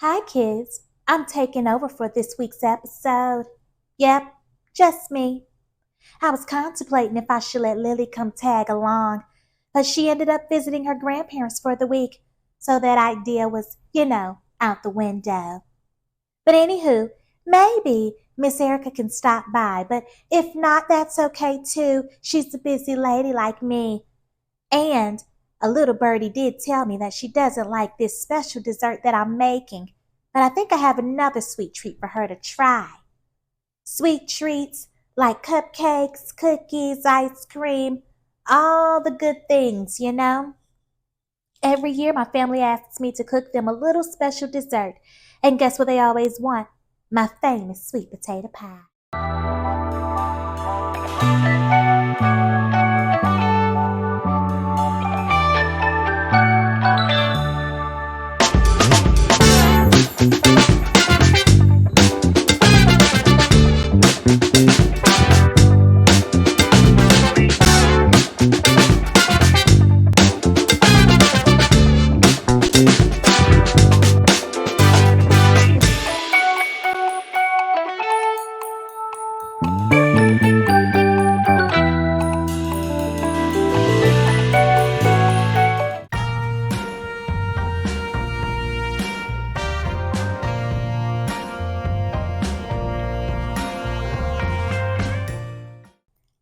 Hi, kids. I'm taking over for this week's episode. Yep, just me. I was contemplating if I should let Lily come tag along, but she ended up visiting her grandparents for the week, so that idea was, out the window. But anywho, maybe Miss Erica can stop by, but if not, that's okay too. She's a busy lady like me. And a little birdie did tell me that she doesn't like this special dessert that I'm making, but I think I have another sweet treat for her to try. Sweet treats like cupcakes, cookies, ice cream, all the good things. Every year, my family asks me to cook them a little special dessert. And guess what they always want? My famous sweet potato pie.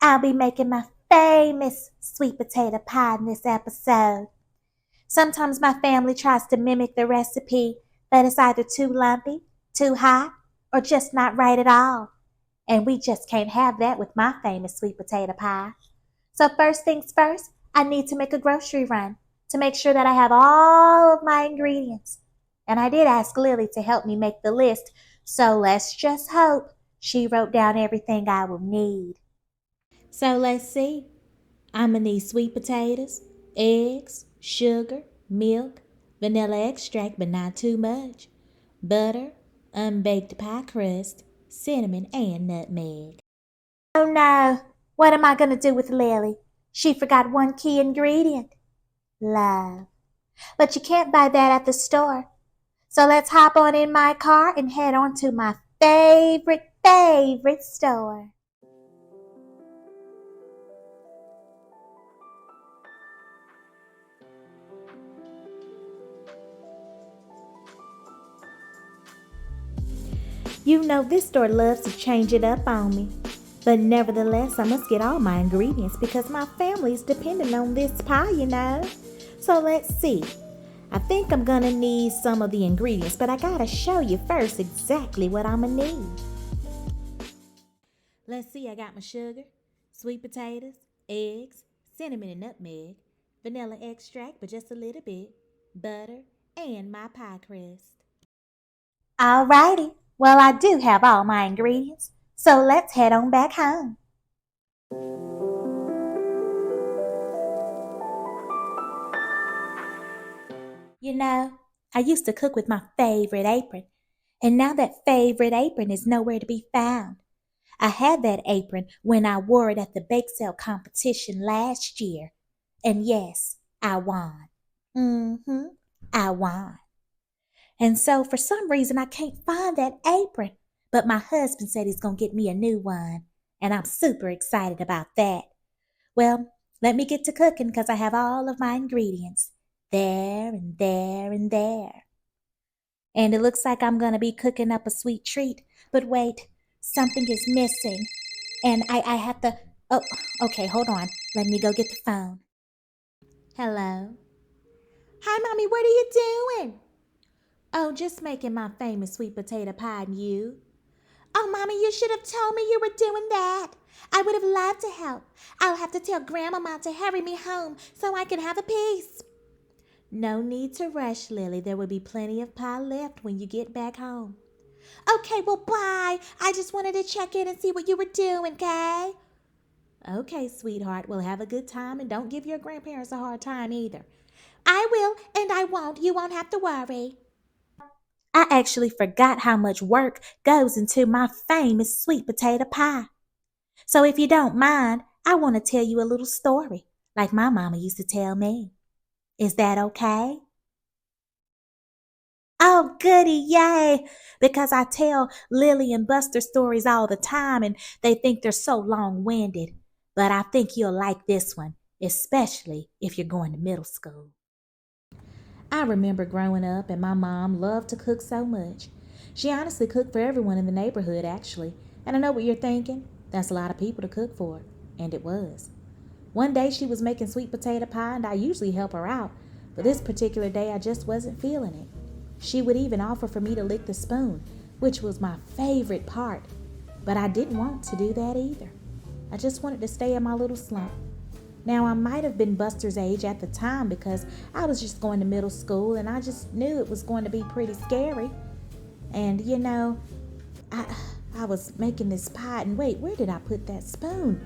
I'll be making my famous sweet potato pie in this episode. Sometimes my family tries to mimic the recipe, but it's either too lumpy, too hot, or just not right at all. And we just can't have that with my famous sweet potato pie. So first things first, I need to make a grocery run to make sure that I have all of my ingredients. And I did ask Lily to help me make the list, so let's just hope she wrote down everything I will need. So let's see. I'm going to need sweet potatoes, eggs, sugar, milk, vanilla extract but not too much, butter, unbaked pie crust, cinnamon, and nutmeg. Oh no, what am I going to do with Lily? She forgot one key ingredient. Love. But you can't buy that at the store. So let's hop on in my car and head on to my favorite store. You know this store loves to change it up on me. But nevertheless, I must get all my ingredients because my family is dependent on this pie. So let's see. I think I'm gonna need some of the ingredients, but I gotta show you first exactly what I'm gonna need. Let's see, I got my sugar, sweet potatoes, eggs, cinnamon and nutmeg, vanilla extract, but just a little bit, butter, and my pie crust. Alrighty, well I do have all my ingredients, so let's head on back home. I used to cook with my favorite apron, and now that favorite apron is nowhere to be found. I had that apron when I wore it at the bake sale competition last year. And yes, I won. I won. And so for some reason I can't find that apron. But my husband said he's going to get me a new one. And I'm super excited about that. Well, let me get to cooking because I have all of my ingredients. There and there and there. And it looks like I'm going to be cooking up a sweet treat. But wait, something is missing. And I have to... Oh, okay, hold on. Let me go get the phone. Hello? Hi, Mommy, what are you doing? Oh, just making my famous sweet potato pie and you. Oh, Mommy, you should have told me you were doing that. I would have loved to help. I'll have to tell Grandmama to hurry me home so I can have a piece. No need to rush, Lily. There will be plenty of pie left when you get back home. Okay, well, bye. I just wanted to check in and see what you were doing, okay? Okay, sweetheart. Well, have a good time and don't give your grandparents a hard time either. I will, and I won't. You won't have to worry. I actually forgot how much work goes into my famous sweet potato pie. So if you don't mind, I want to tell you a little story, like my mama used to tell me. Is that okay? Oh, goody, yay! Because I tell Lily and Buster stories all the time and they think they're so long winded. But I think you'll like this one, especially if you're going to middle school. I remember growing up and my mom loved to cook so much. She honestly cooked for everyone in the neighborhood, actually. And I know what you're thinking. That's a lot of people to cook for. And it was. One day she was making sweet potato pie and I usually help her out. But this particular day I just wasn't feeling it. She would even offer for me to lick the spoon, which was my favorite part. But I didn't want to do that either. I just wanted to stay in my little slump. Now, I might have been Buster's age at the time because I was just going to middle school and I just knew it was going to be pretty scary. And, I, I was making this pie and wait, where did I put that spoon?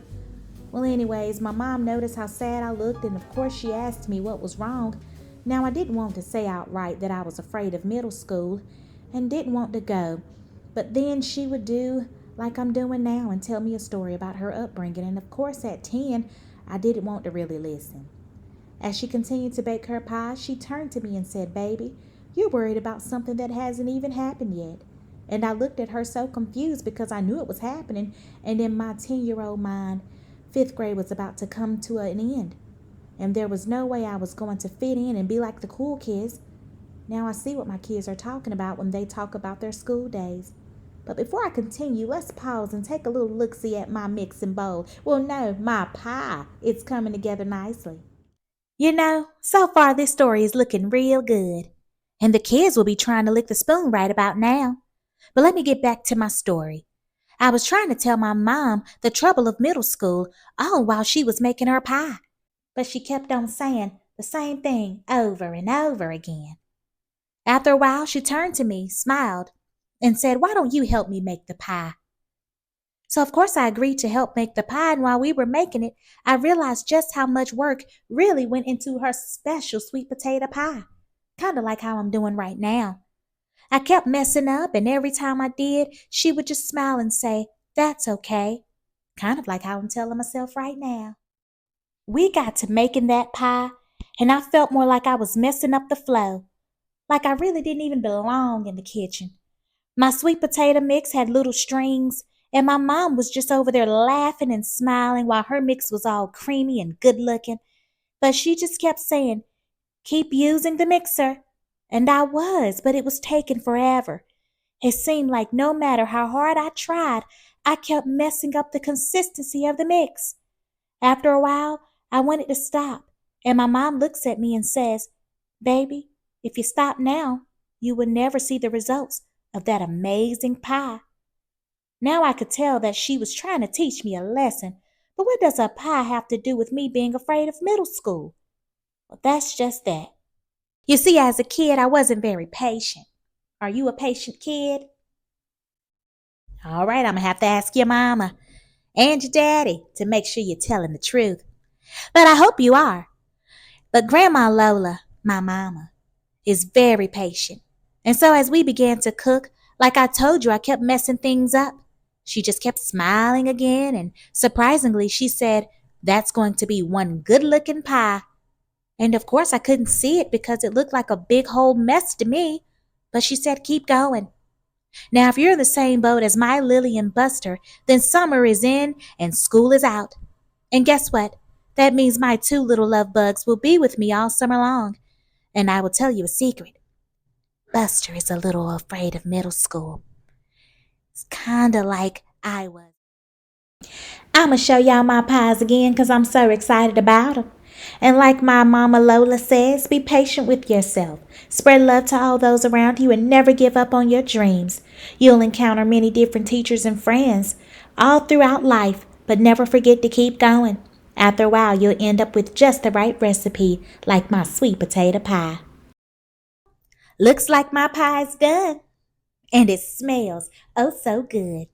Well, anyways, my mom noticed how sad I looked and of course she asked me what was wrong. Now, I didn't want to say outright that I was afraid of middle school and didn't want to go. But then she would do like I'm doing now and tell me a story about her upbringing. And of course, at 10, I didn't want to really listen. As she continued to bake her pie, she turned to me and said, "Baby, you're worried about something that hasn't even happened yet." And I looked at her so confused because I knew it was happening. And in my 10-year-old mind, fifth grade was about to come to an end. And there was no way I was going to fit in and be like the cool kids. Now I see what my kids are talking about when they talk about their school days. But before I continue, let's pause and take a little look-see at my mixing bowl. Well, no, my pie. It's coming together nicely. So far this story is looking real good. And the kids will be trying to lick the spoon right about now. But let me get back to my story. I was trying to tell my mom the trouble of middle school all while she was making her pie. But she kept on saying the same thing over and over again. After a while, she turned to me, smiled, and said, "Why don't you help me make the pie?" So of course I agreed to help make the pie, and while we were making it, I realized just how much work really went into her special sweet potato pie. Kind of like how I'm doing right now. I kept messing up, and every time I did, she would just smile and say, "That's okay." Kind of like how I'm telling myself right now. We got to making that pie, and I felt more like I was messing up the flow. Like I really didn't even belong in the kitchen. My sweet potato mix had little strings, and my mom was just over there laughing and smiling while her mix was all creamy and good looking. But she just kept saying, "Keep using the mixer." And I was, but it was taking forever. It seemed like no matter how hard I tried, I kept messing up the consistency of the mix. After a while, I wanted to stop, and my mom looks at me and says, "Baby, if you stop now, you will never see the results of that amazing pie." Now I could tell that she was trying to teach me a lesson, but what does a pie have to do with me being afraid of middle school? Well, that's just that. You see, as a kid, I wasn't very patient. Are you a patient kid? All right, I'm going to have to ask your mama and your daddy to make sure you're telling the truth. But I hope you are. But Grandma Lola, my mama, is very patient. And so as we began to cook, like I told you, I kept messing things up. She just kept smiling again, and surprisingly, she said, "That's going to be one good-looking pie." And of course, I couldn't see it because it looked like a big whole mess to me. But she said, "Keep going." Now, if you're in the same boat as my Lily and Buster, then summer is in and school is out. And guess what? That means my two little love bugs will be with me all summer long. And I will tell you a secret. Buster is a little afraid of middle school. It's kind of like I was. I'm going to show y'all my pies again because I'm so excited about them. And like my mama Lola says, be patient with yourself. Spread love to all those around you and never give up on your dreams. You'll encounter many different teachers and friends all throughout life, but never forget to keep going. After a while, you'll end up with just the right recipe, like my sweet potato pie. Looks like my pie's done, and it smells oh so good.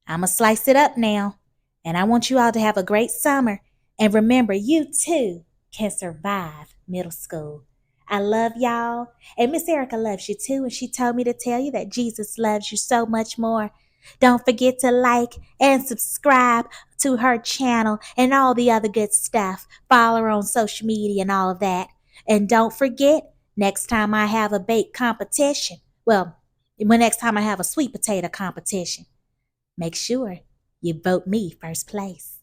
I'm going to slice it up now, and I want you all to have a great summer. And remember, you too can survive middle school. I love y'all, and Miss Erica loves you too, and she told me to tell you that Jesus loves you so much more. Don't forget to like and subscribe to her channel and all the other good stuff. Follow her on social media and all of that. And don't forget, Next time I have a bake competition, when next time I have a sweet potato competition, make sure you vote me first place.